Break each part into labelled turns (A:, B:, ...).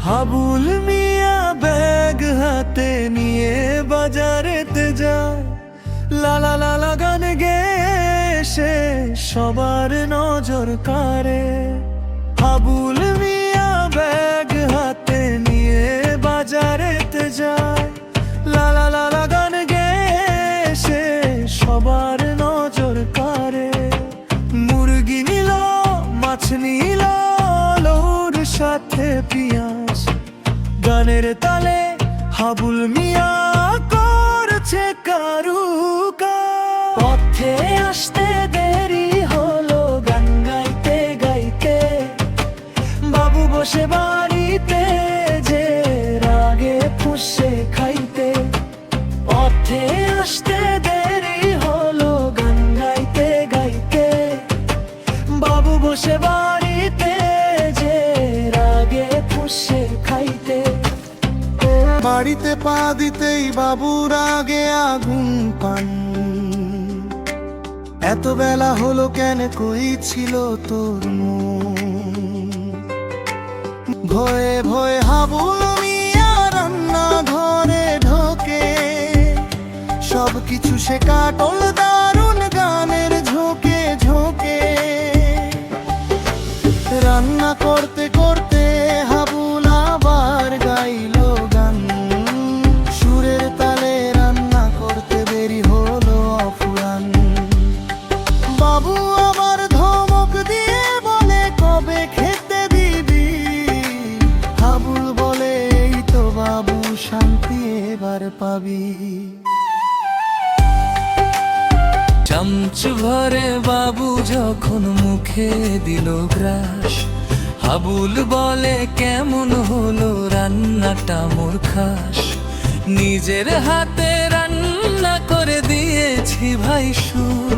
A: হাবুল মিয়া bag হাতে নিয়ে বাজারেতে যায়, লালা লালা গান গেয়ে সে সবার নজর কাড়ে। হাবুল মিয়া ব্যাগ হাতে নিয়ে বাজারেতে যায়, লালা লালা গান গেয়ে সে সবার নজর কাড়ে। মুরগি নিল, মাছ নিল, আলুর সাথে পিঁয়াজ, গানের তালে হাবুল মিয়া করছে কারুকাজ। পথে আসতে দেরি হলো গান গাইতে গাইতে, বাবু বসে বাড়িতে যে রাগে ফুঁসে খাইতে। পথে আসতে দেরি হলো গান গাইতে গাইতে, বাবু বসে বাড়িতে যে রাগে ফুঁসে খাইতে। বাড়িতে পা দিতেই বাবুর আগে আগুন পান, এত বেলা হলো কেন, কই ছিল তোর মন? ভয়ে ভয়ে হাবুল মিয়া রান্না ঘরে ঢোকে, সবকিছু সে কাটল দারুণ গানের ঝোঁকে ঝোঁকে। রান্না করতে করতে হাবুল আবার গাইল গান, সুরের তালে রান্না করতে দেরি হলো অফুরান। বাবু আবার ধমক দিয়ে বলে, কবে খেতে দিবি? হাবুল বলে, এই তো বাবু শান্তি এবার পাবি। চামচ ভরে বাবু যখন মুখে দিল গ্রাস, হাবুল বলে, কেমন হলো রান্নাটা মোর খাস? নিজের হাতে রান্না করে দিয়েছি ভাই সুর,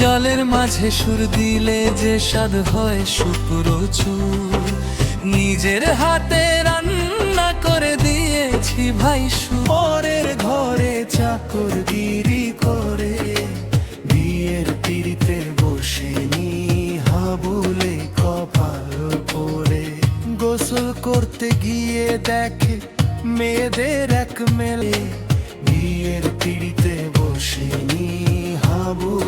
A: জলের মাঝে সুর দিলে যে স্বাদ হয় সুপ্রচুর। নিজের হাতে রান্না করে দিয়েছি ভাই সুর। পরের ঘরে চাকরগিরি করে বিয়ের পিড়িতে বসে নি হাবুলে কপাল পরে। গোসল করতে গিয়ে দেখে মেয়েদের এক মেলে, বিয়ের পিড়িতে বসে নি হাবুল